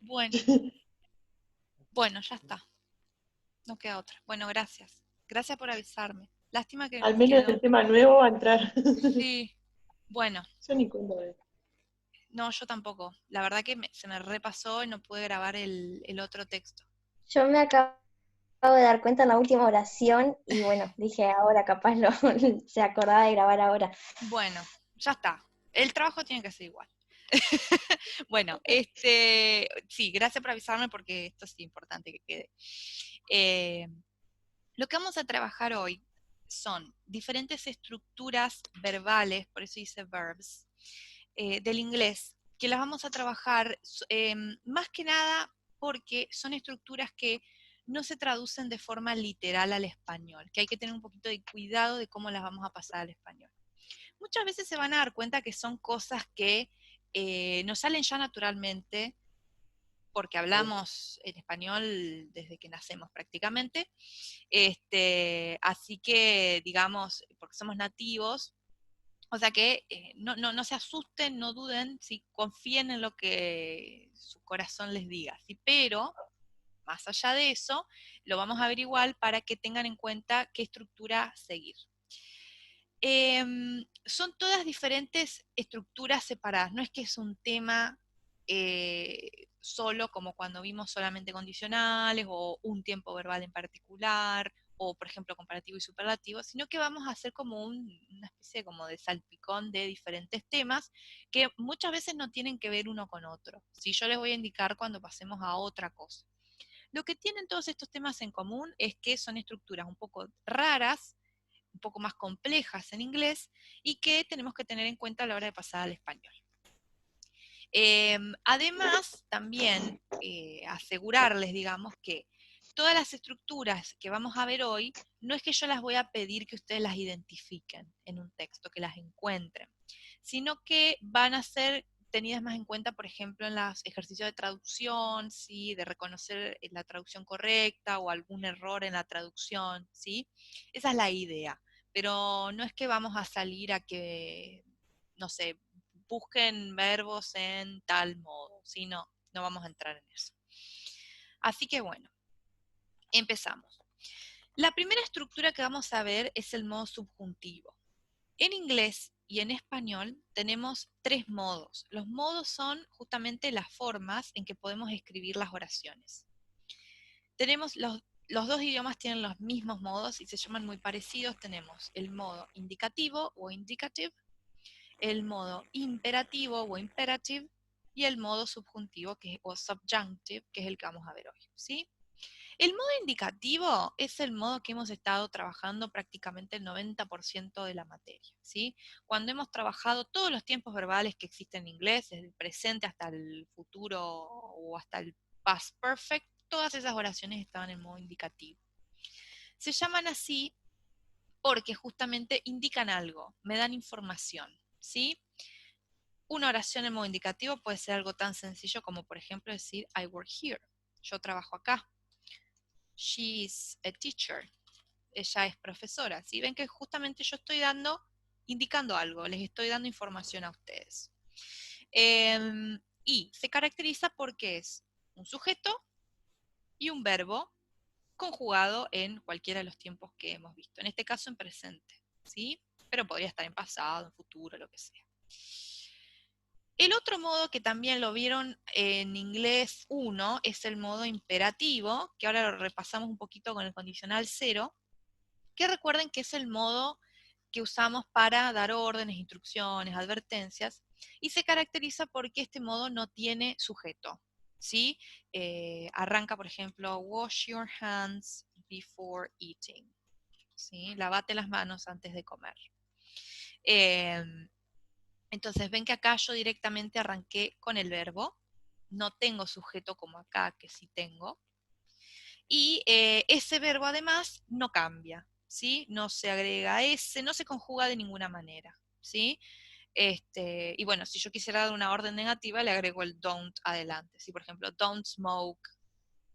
Bueno, bueno, ya está. No queda otra. Bueno, gracias. Gracias por avisarme. Lástima Al que menos no. el tema nuevo va a entrar. Sí, bueno, Yo ni cuento de eso. no, yo tampoco. La verdad que se me repasó y no pude grabar el otro texto. Yo me acabo de dar cuenta en la última oración y bueno, dije ahora capaz lo, se acordaba de grabar ahora. Bueno, ya está. El trabajo tiene que ser igual. Bueno, sí, gracias por avisarme porque esto es importante que quede. Eh, lo que vamos a trabajar hoy son diferentes estructuras verbales, por eso dice verbs, del inglés, que las vamos a trabajar más que nada porque son estructuras que no se traducen de forma literal al español, que hay que tener un poquito de cuidado de cómo las vamos a pasar al español. Muchas veces se van a dar cuenta que son cosas que nos salen ya naturalmente porque hablamos en español desde que nacemos prácticamente, así que, digamos, porque somos nativos, o sea que no se asusten, no duden, ¿sí? Confíen en lo que su corazón les diga, ¿sí? Pero, más allá de eso, lo vamos a averiguar para que tengan en cuenta qué estructura seguir. Son todas diferentes estructuras separadas, no es que es un tema solo como cuando vimos solamente condicionales o un tiempo verbal en particular o por ejemplo comparativo y superlativo, sino que vamos a hacer como una especie como de salpicón de diferentes temas que muchas veces no tienen que ver uno con otro. Si yo les voy a indicar cuando pasemos a otra cosa. Lo que tienen todos estos temas en común es que son estructuras un poco raras, un poco más complejas en inglés y que tenemos que tener en cuenta a la hora de pasar al español. Además, también asegurarles, digamos, que todas las estructuras que vamos a ver hoy, no es que yo las voy a pedir que ustedes las identifiquen en un texto, que las encuentren, sino que van a ser tenidas más en cuenta, por ejemplo, en los ejercicios de traducción, ¿sí? De reconocer la traducción correcta o algún error en la traducción, ¿sí? Esa es la idea, pero no es que vamos a salir a que, no sé, busquen verbos en tal modo, ¿sí? No vamos a entrar en eso. Así que bueno, empezamos. La primera estructura que vamos a ver es el modo subjuntivo. En inglés y en español tenemos tres modos. Los modos son justamente las formas en que podemos escribir las oraciones. Tenemos los dos idiomas tienen los mismos modos y se llaman muy parecidos. Tenemos el modo indicativo o indicative, el modo imperativo o imperative y el modo subjuntivo o subjunctive, que es el que vamos a ver hoy, ¿sí? El modo indicativo es el modo que hemos estado trabajando prácticamente el 90% de la materia, ¿sí? Cuando hemos trabajado todos los tiempos verbales que existen en inglés, desde el presente hasta el futuro o hasta el past perfect, todas esas oraciones estaban en modo indicativo. Se llaman así porque justamente indican algo, me dan información, ¿sí? Una oración en modo indicativo puede ser algo tan sencillo como, por ejemplo, decir I work here. Yo trabajo acá. She is a teacher. Ella es profesora. ¿Sí? Ven que justamente yo estoy indicando algo, les estoy dando información a ustedes. Y se caracteriza porque es un sujeto y un verbo conjugado en cualquiera de los tiempos que hemos visto. En este caso en presente, ¿sí? Pero podría estar en pasado, en futuro, lo que sea. El otro modo que también lo vieron en inglés 1 es el modo imperativo, que ahora lo repasamos un poquito con el condicional 0, que recuerden que es el modo que usamos para dar órdenes, instrucciones, advertencias, y se caracteriza porque este modo no tiene sujeto, ¿sí? Arranca, por ejemplo, wash your hands before eating, ¿sí? Lavate las manos antes de comer. Entonces ven que acá yo directamente arranqué con el verbo, no tengo sujeto como acá, que sí tengo, y ese verbo además no cambia, ¿sí? No se agrega ese, no se conjuga de ninguna manera, ¿sí? Y bueno, si yo quisiera dar una orden negativa, le agrego el don't adelante, ¿sí? Por ejemplo, don't smoke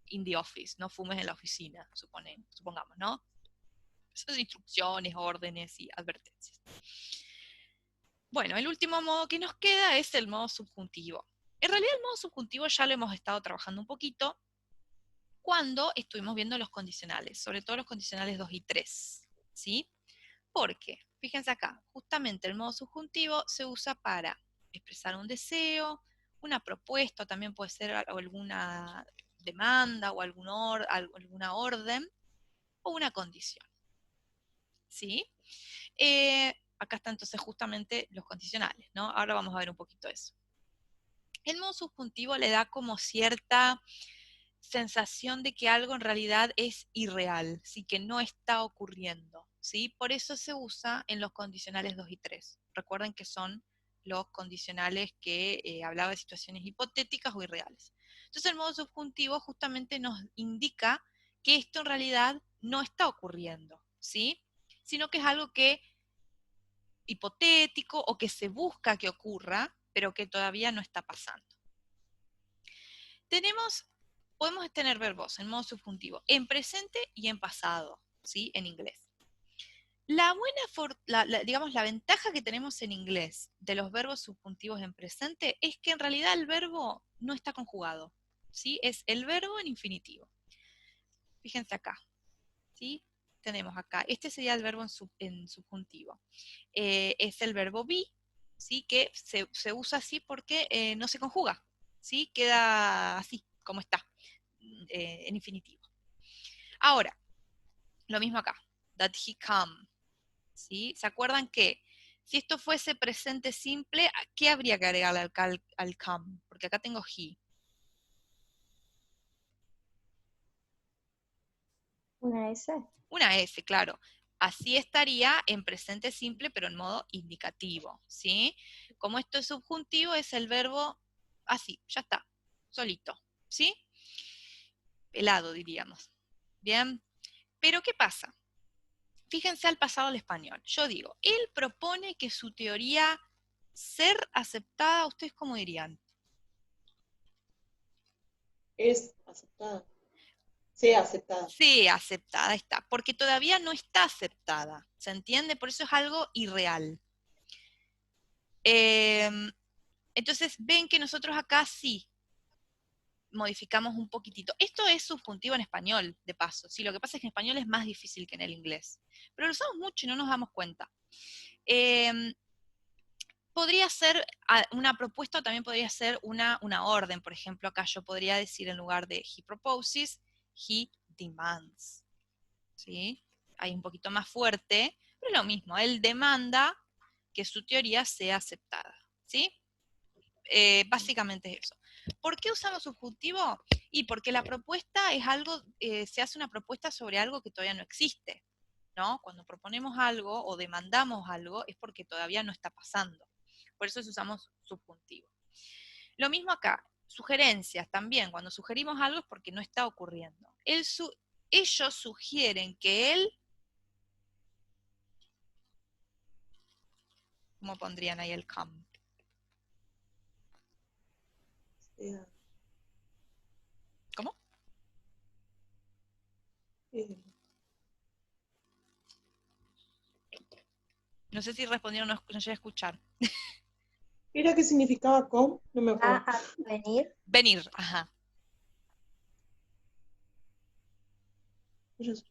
in the office, no fumes en la oficina, supongamos, ¿no? Esas instrucciones, órdenes y advertencias. Bueno, el último modo que nos queda es el modo subjuntivo. En realidad el modo subjuntivo ya lo hemos estado trabajando un poquito cuando estuvimos viendo los condicionales, sobre todo los condicionales 2 y 3, ¿sí? Porque, fíjense acá, justamente el modo subjuntivo se usa para expresar un deseo, una propuesta, también puede ser alguna demanda o alguna orden o una condición, ¿sí? Acá está entonces justamente los condicionales, ¿no? Ahora vamos a ver un poquito eso. El modo subjuntivo le da como cierta sensación de que algo en realidad es irreal, ¿sí? Que no está ocurriendo, ¿sí? Por eso se usa en los condicionales 2 y 3. Recuerden que son los condicionales que hablaba de situaciones hipotéticas o irreales. Entonces el modo subjuntivo justamente nos indica que esto en realidad no está ocurriendo, ¿sí? Sino que es algo que hipotético o que se busca que ocurra, pero que todavía no está pasando. Podemos tener verbos en modo subjuntivo en presente y en pasado, ¿sí? En inglés. Digamos, la ventaja que tenemos en inglés de los verbos subjuntivos en presente es que en realidad el verbo no está conjugado, ¿sí? Es el verbo en infinitivo. Fíjense acá, ¿sí? Tenemos acá, este sería el verbo en subjuntivo. Es el verbo be, ¿sí? Que se usa así porque no se conjuga, ¿sí? Queda así, como está, en infinitivo. Ahora, lo mismo acá, that he come, ¿sí? ¿Se acuerdan que si esto fuese presente simple, ¿qué habría que agregarle al come? Porque acá tengo he. Una S. Una S, claro. Así estaría en presente simple, pero en modo indicativo, ¿sí? Como esto es subjuntivo, es el verbo así, ya está, solito, ¿sí? Pelado, diríamos. Bien, pero ¿qué pasa? Fíjense al pasado al español. Yo digo, él propone que su teoría ser aceptada, ¿ustedes cómo dirían? Es aceptada. Sea aceptada. Sí, aceptada está, porque todavía no está aceptada, ¿se entiende? Por eso es algo irreal. Entonces, ven que nosotros acá sí modificamos un poquitito. Esto es subjuntivo en español, de paso. Sí, lo que pasa es que en español es más difícil que en el inglés. Pero lo usamos mucho y no nos damos cuenta. Podría ser una propuesta o también podría ser una orden. Por ejemplo, acá yo podría decir en lugar de he proposes, he demands. ¿Sí? Ahí un poquito más fuerte, pero es lo mismo. Él demanda que su teoría sea aceptada. ¿Sí? Básicamente es eso. ¿Por qué usamos subjuntivo? Y porque la propuesta es algo, se hace una propuesta sobre algo que todavía no existe, ¿no? Cuando proponemos algo o demandamos algo es porque todavía no está pasando. Por eso usamos subjuntivo. Lo mismo acá, sugerencias también. Cuando sugerimos algo es porque no está ocurriendo. Ellos sugieren que él, ¿cómo pondrían ahí el come? Sea, ¿Cómo? eh, No sé si respondieron o no llegué a escuchar. ¿Era qué significaba con? No me Va acuerdo. a venir. Venir, ajá. Ellos-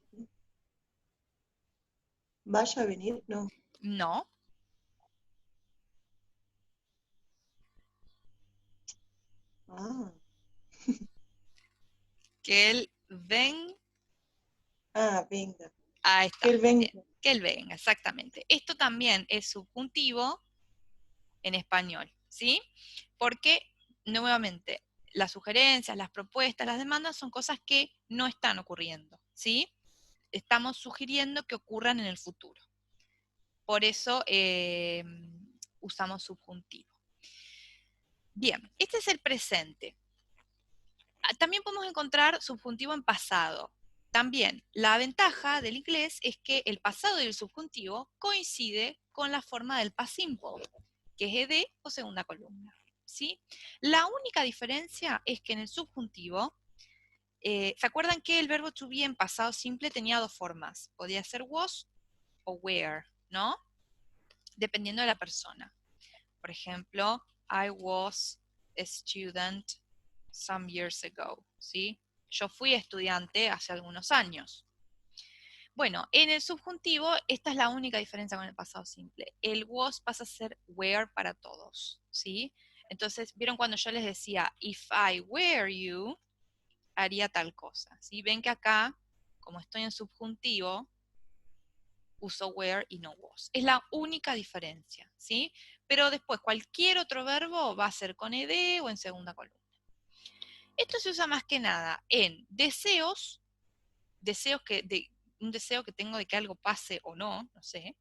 ¿Vaya a venir? No. No. Ah, Que él ven. venga. Ahí Que está. él venga. Bien. Que él venga, exactamente. Esto también es subjuntivo en español, ¿sí? Porque, nuevamente, las sugerencias, las propuestas, las demandas son cosas que no están ocurriendo, ¿sí? Estamos sugiriendo que ocurran en el futuro. Por eso usamos subjuntivo. Bien, este es el presente. También podemos encontrar subjuntivo en pasado. También, la ventaja del inglés es que el pasado y el subjuntivo coincide con la forma del past simple, que es ed o segunda columna. ¿Sí? La única diferencia es que en el subjuntivo, ¿se acuerdan que el verbo to be en pasado simple tenía dos formas? Podía ser was o were, ¿no? Dependiendo de la persona. Por ejemplo, I was a student some years ago, ¿sí? Yo fui estudiante hace algunos años. Bueno, en el subjuntivo, esta es la única diferencia con el pasado simple. El was pasa a ser were para todos, ¿sí? Entonces, ¿vieron cuando yo les decía, if I were you, haría tal cosa? ¿Sí? Ven que acá, como estoy en subjuntivo, uso were y no was. Es la única diferencia, ¿sí? Pero después, cualquier otro verbo va a ser con ed o en segunda columna. Esto se usa más que nada en deseos un deseo que tengo de que algo pase o no, no sé,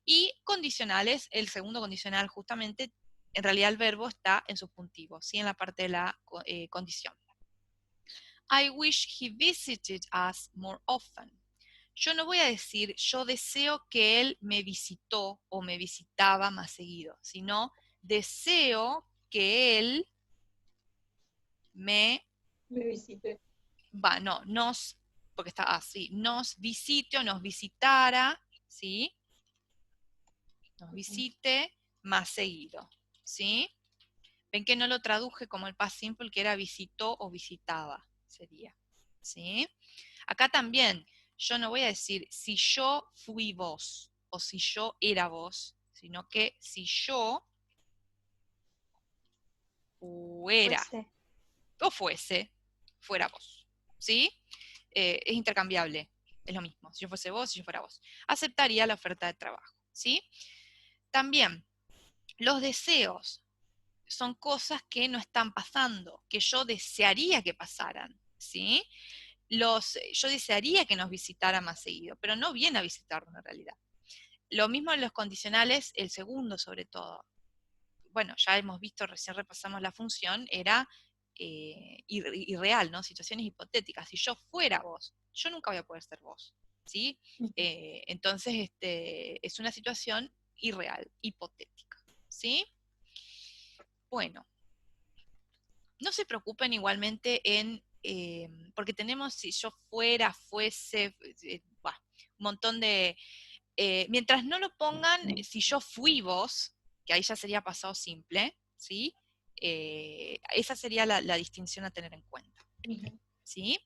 y condicionales, el segundo condicional justamente, en realidad el verbo está en subjuntivo, ¿sí? En la parte de la condición. I wish he visited us more often. Yo no voy a decir, yo deseo que él me visitó o me visitaba más seguido, sino deseo que él me visite. no, porque está así, nos visite o nos visitara, ¿sí? Nos visite más seguido, ¿sí? Ven que no lo traduje como el past simple, que era visitó o visitaba, sería, ¿sí? Acá también, yo no voy a decir si yo fui vos o si yo era vos, sino que si yo fuera o fuese, fuera vos, ¿sí? Es intercambiable, es lo mismo, si yo fuese vos, si yo fuera vos. Aceptaría la oferta de trabajo, ¿sí? También, los deseos son cosas que no están pasando, que yo desearía que pasaran, ¿sí? Yo desearía que nos visitara más seguido, pero no viene a visitarnos en realidad. Lo mismo en los condicionales, el segundo sobre todo. Bueno, ya hemos visto, recién repasamos la función, era irreal, ¿no? Situaciones hipotéticas. Si yo fuera vos, yo nunca voy a poder ser vos, ¿sí? Entonces, es una situación irreal, hipotética, ¿sí? Bueno, no se preocupen igualmente porque tenemos si yo fuera, fuese, un montón de... mientras no lo pongan, si yo fui vos, que ahí ya sería pasado simple, ¿sí? Esa sería la distinción a tener en cuenta, ¿sí?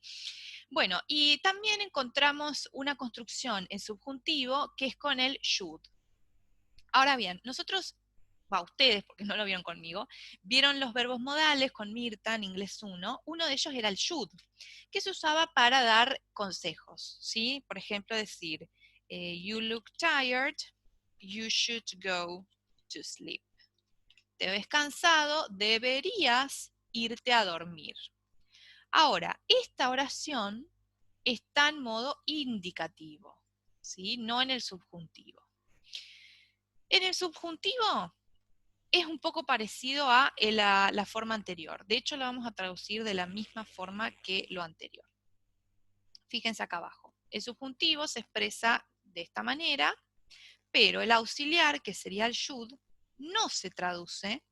Bueno, y también encontramos una construcción en subjuntivo que es con el should. Ahora bien, nosotros, ustedes, porque no lo vieron conmigo, vieron los verbos modales con Mirta en inglés 1. Uno de ellos era el should, que se usaba para dar consejos, ¿sí? Por ejemplo, decir, you look tired, you should go to sleep. Te ves cansado, deberías irte a dormir. Ahora, esta oración está en modo indicativo, ¿sí? No en el subjuntivo. En el subjuntivo es un poco parecido a la forma anterior. De hecho, lo vamos a traducir de la misma forma que lo anterior. Fíjense acá abajo. El subjuntivo se expresa de esta manera, pero el auxiliar, que sería el should, no se traduce.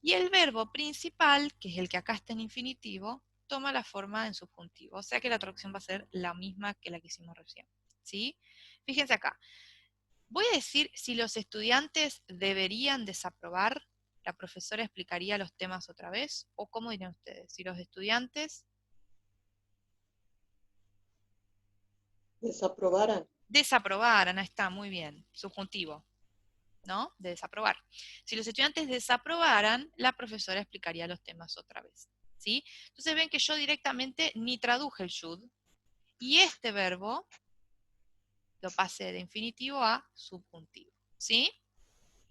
Y el verbo principal, que es el que acá está en infinitivo, toma la forma en subjuntivo. O sea que la traducción va a ser la misma que la que hicimos recién, ¿sí? Fíjense acá. Voy a decir, si los estudiantes deberían desaprobar, la profesora explicaría los temas otra vez, o cómo dirían ustedes, si los estudiantes desaprobaran, ahí está, muy bien, subjuntivo, ¿no? De desaprobar. Si los estudiantes desaprobaran, la profesora explicaría los temas otra vez, ¿sí? Entonces ven que yo directamente ni traduje el should, y este verbo lo pasé de infinitivo a subjuntivo, ¿sí?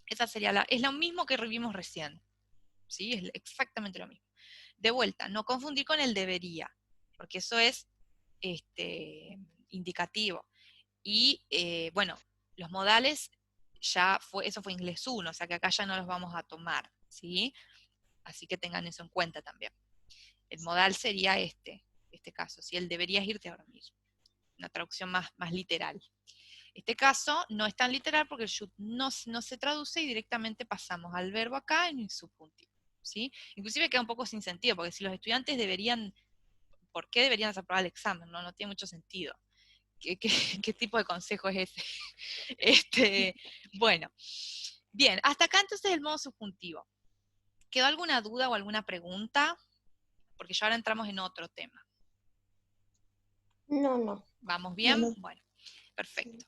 Esa sería es lo mismo que vimos recién, ¿sí? Es exactamente lo mismo. De vuelta, no confundir con el debería, porque eso es indicativo. Y bueno, los modales eso fue inglés 1, o sea que acá ya no los vamos a tomar, ¿sí? Así que tengan eso en cuenta también. El modal sería este caso, si él deberías irte a dormir. Una traducción más literal. Este caso no es tan literal porque el should no se traduce y directamente pasamos al verbo acá en el subjuntivo, ¿sí? Inclusive queda un poco sin sentido, porque si los estudiantes ¿por qué deberían desaprobar el examen? No tiene mucho sentido. ¿Qué tipo de consejo es ese? Bueno, bien, hasta acá entonces el modo subjuntivo. ¿Quedó alguna duda o alguna pregunta? Porque ya ahora entramos en otro tema. No. ¿Vamos bien? No. Bueno, perfecto.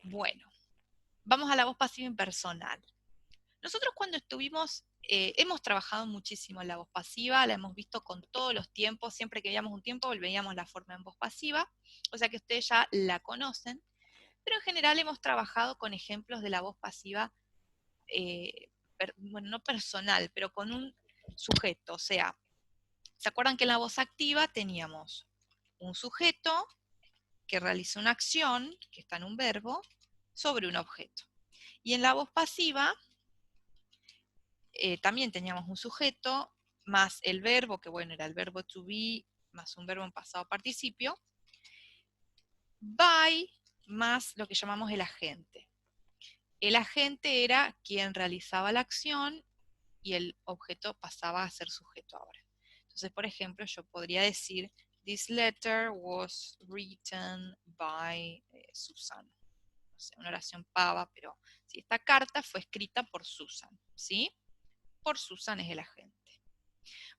Bueno, vamos a la voz pasiva impersonal. Nosotros cuando estuvimos, hemos trabajado muchísimo en la voz pasiva, la hemos visto con todos los tiempos, siempre que veíamos un tiempo veíamos la forma en voz pasiva, o sea que ustedes ya la conocen, pero en general hemos trabajado con ejemplos de la voz pasiva, bueno, no personal, pero con un sujeto, o sea, ¿se acuerdan que en la voz activa teníamos un sujeto que realiza una acción, que está en un verbo, sobre un objeto? Y en la voz pasiva también teníamos un sujeto más el verbo, que bueno, era el verbo to be, más un verbo en pasado participio, by más lo que llamamos el agente. El agente era quien realizaba la acción y el objeto pasaba a ser sujeto ahora. Entonces, por ejemplo, yo podría decir, this letter was written by Susan. No sé, una oración pava, pero si esta carta fue escrita por Susan, ¿sí? Por Susan es el agente.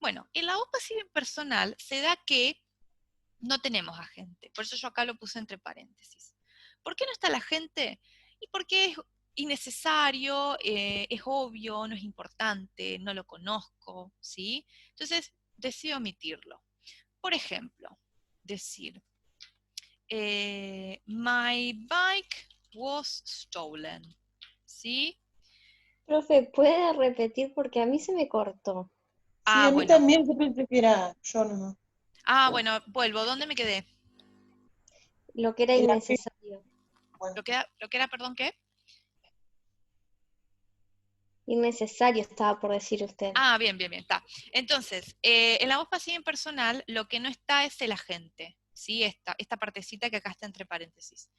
Bueno, en la voz pasiva impersonal se da que no tenemos agente. Por eso yo acá lo puse entre paréntesis. ¿Por qué no está el agente? Y porque es innecesario, es obvio, no es importante, no lo conozco, ¿sí? Entonces decido omitirlo. Por ejemplo, decir, my bike was stolen, ¿sí? Profe, ¿puede repetir? Porque a mí se me cortó. Sí, a mí Bueno. también, yo pensé que era yo nomás. Bueno, vuelvo. ¿Dónde me quedé? Lo que era El agente, innecesario. bueno, Lo que era, perdón, ¿qué? Innecesario estaba por decir usted. Bien, está. Entonces, en la voz pasiva impersonal, lo que no está es el agente, ¿sí? Esta partecita que acá está entre paréntesis.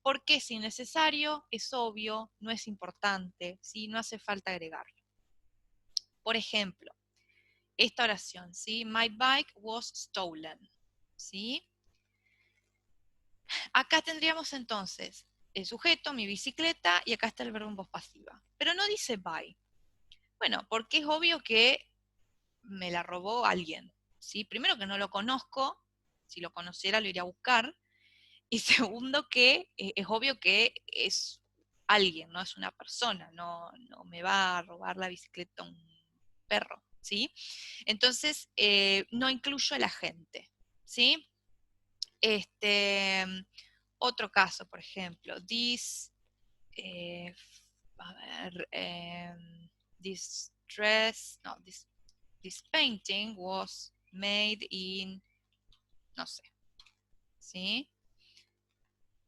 Porque es innecesario, es obvio, no es importante, ¿sí? No hace falta agregarlo. Por ejemplo, esta oración, ¿sí? My bike was stolen, ¿sí? Acá tendríamos entonces el sujeto, mi bicicleta, y acá está el verbo en voz pasiva. Pero no dice by. Bueno, porque es obvio que me la robó alguien, ¿sí? Primero que no lo conozco, si lo conociera lo iría a buscar, y segundo que es obvio que es alguien, no es una persona, no me va a robar la bicicleta un perro, ¿sí? Entonces, no incluyo el agente, ¿sí? Otro caso, por ejemplo, eh, a ver, this dress, no, this painting was made in, no sé, ¿sí?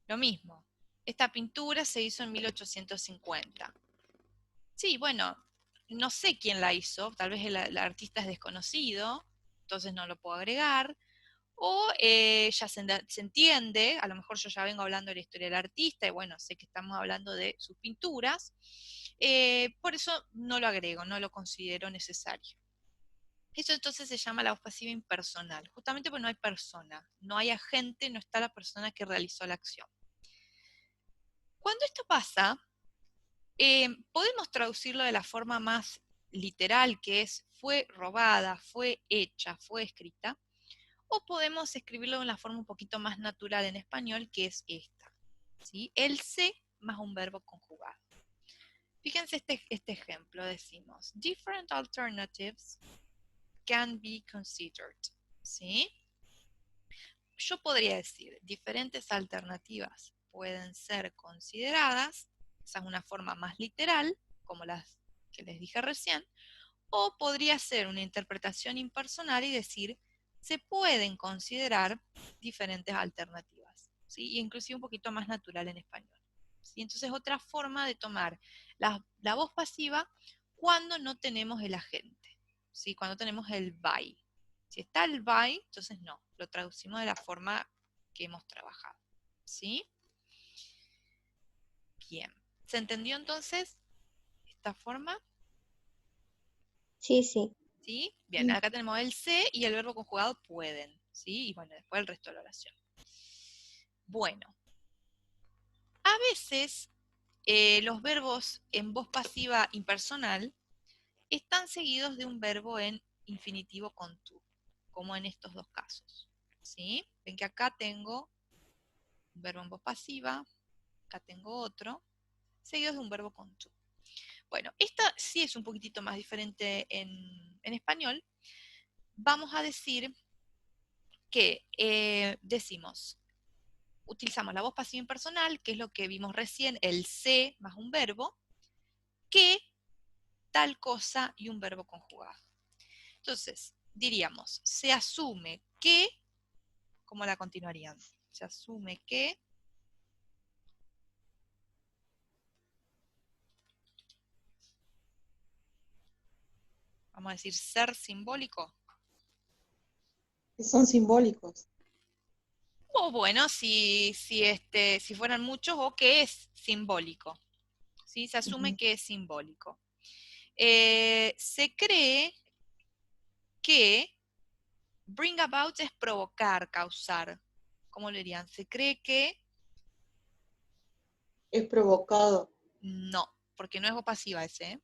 Lo mismo, esta pintura se hizo en 1850. Sí, bueno, no sé quién la hizo, tal vez el artista es desconocido, entonces no lo puedo agregar, o ya se entiende, a lo mejor yo ya vengo hablando de la historia del artista, y bueno, sé que estamos hablando de sus pinturas, por eso no lo agrego, no lo considero necesario. Eso entonces se llama la voz pasiva impersonal, justamente porque no hay persona, no hay agente, no está la persona que realizó la acción. Cuando esto pasa, podemos traducirlo de la forma más literal, que es fue robada, fue hecha, fue escrita, o podemos escribirlo de una forma un poquito más natural en español, que es esta, ¿sí? El se más un verbo conjugado. Fíjense este ejemplo, decimos, different alternatives can be considered, ¿sí? Yo podría decir, diferentes alternativas pueden ser consideradas, esa es una forma más literal, como las que les dije recién, o podría ser una interpretación impersonal y decir, se pueden considerar diferentes alternativas, ¿sí? Inclusive un poquito más natural en español, ¿sí? Entonces otra forma de tomar la voz pasiva cuando no tenemos el agente, ¿sí? Cuando tenemos el by. Si está el by, entonces no, lo traducimos de la forma que hemos trabajado, ¿sí? Bien, ¿se entendió entonces esta forma? Sí, sí. ¿Sí? Bien, acá tenemos el se y el verbo conjugado pueden, ¿sí? Y bueno, después el resto de la oración. Bueno, a veces los verbos en voz pasiva impersonal están seguidos de un verbo en infinitivo con to, como en estos dos casos. ¿Sí? Ven que acá tengo un verbo en voz pasiva, acá tengo otro, seguidos de un verbo con to. Bueno, esta sí es un poquitito más diferente en español. Vamos a decir que decimos, utilizamos la voz pasiva impersonal, que es lo que vimos recién, el se más un verbo, que tal cosa y un verbo conjugado. Entonces, diríamos, se asume que, ¿cómo la continuarían? Se asume que vamos a decir ser simbólico. Que son simbólicos. O bueno, si fueran muchos, o que es simbólico. ¿Sí? Se asume que es simbólico. Se cree que bring about es provocar, causar. ¿Cómo lo dirían? Se cree que Es provocado. no, porque no es voz pasiva ese. ¿Eh?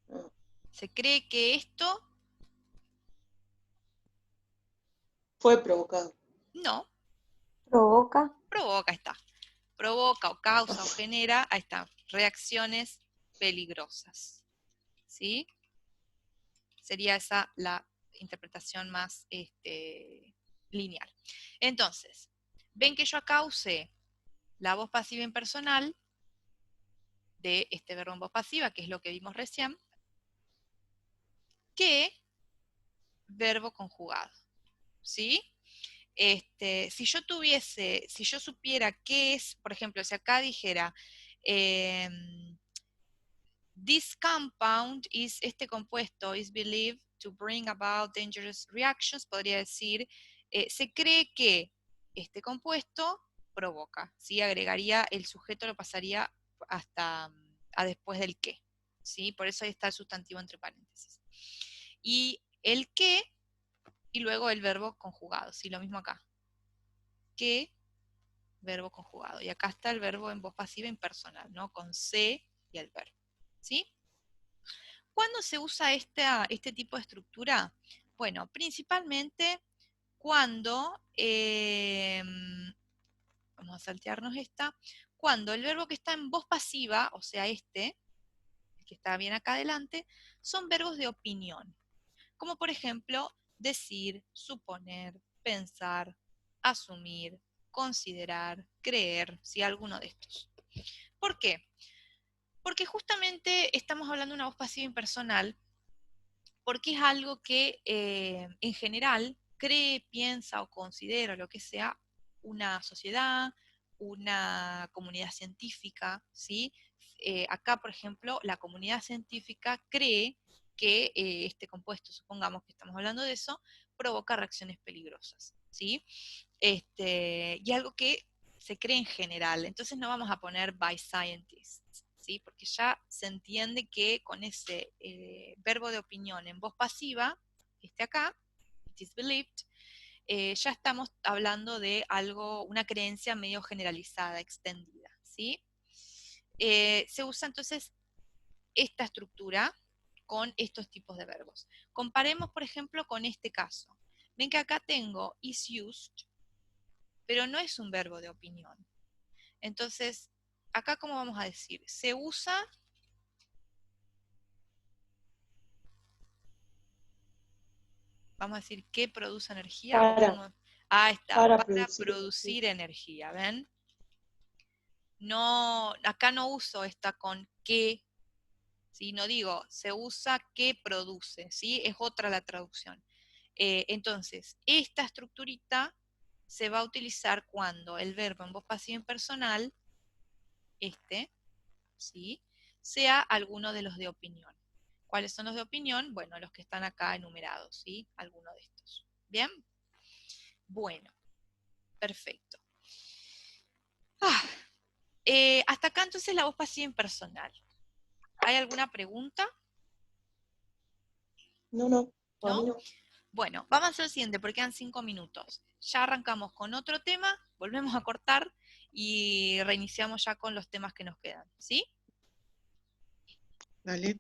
Ah, Se cree que esto fue provocado. no, Provoca. provoca, está. Provoca o causa o genera, ahí está, reacciones peligrosas. ¿Sí? Sería esa la interpretación más lineal. Entonces, ven que yo acá usé la voz pasiva impersonal de este verbo en voz pasiva, que es lo que vimos recién, que verbo conjugado. ¿Sí? Si yo supiera qué es, por ejemplo, si acá dijera, this compound is, este compuesto is believed to bring about dangerous reactions, podría decir, se cree que este compuesto provoca, ¿sí? Agregaría, el sujeto lo pasaría hasta a después del qué, ¿sí? Por eso ahí está el sustantivo entre paréntesis. Y el qué, y luego el verbo conjugado, ¿sí? Lo mismo acá. Que, verbo conjugado. Y acá está el verbo en voz pasiva impersonal, ¿no? Con se y el verbo, ¿sí? ¿Cuándo se usa este tipo de estructura? Bueno, principalmente cuando, vamos a saltearnos esta, cuando el verbo que está en voz pasiva, o sea el que está bien acá adelante, son verbos de opinión. Como por ejemplo, decir, suponer, pensar, asumir, considerar, creer, si alguno de estos. ¿Por qué? Porque justamente estamos hablando de una voz pasiva impersonal, porque es algo que en general cree, piensa o considera, lo que sea, una sociedad, una comunidad científica, ¿sí? Acá, por ejemplo, la comunidad científica cree que este compuesto, supongamos que estamos hablando de eso, provoca reacciones peligrosas, ¿sí? Y algo que se cree en general, entonces no vamos a poner by scientists, ¿sí? Porque ya se entiende que con ese verbo de opinión en voz pasiva, acá, it is believed, ya estamos hablando de algo, una creencia medio generalizada, extendida, ¿sí? Se usa entonces esta estructura con estos tipos de verbos. Comparemos, por ejemplo, con este caso. Ven que acá tengo is used, pero no es un verbo de opinión. Entonces, acá, ¿cómo vamos a decir? Se usa, vamos a decir, ¿qué produce energía? Ahí está, para para producir. producir energía, ¿ven? No, acá no uso esta con qué, ¿sí? No digo, se usa que produce, ¿sí? Es otra la traducción. Entonces, esta estructurita se va a utilizar cuando el verbo en voz pasiva impersonal, ¿sí? Sea alguno de los de opinión. ¿Cuáles son los de opinión? Bueno, los que están acá enumerados, ¿sí? Alguno de estos. ¿Bien? Bueno, perfecto. Hasta acá entonces la voz pasiva impersonal. ¿Hay alguna pregunta? No, a ¿No? mí no. Bueno, vamos a hacer lo siguiente porque quedan 5 minutos. Ya arrancamos con otro tema, volvemos a cortar y reiniciamos ya con los temas que nos quedan, ¿sí? Dale.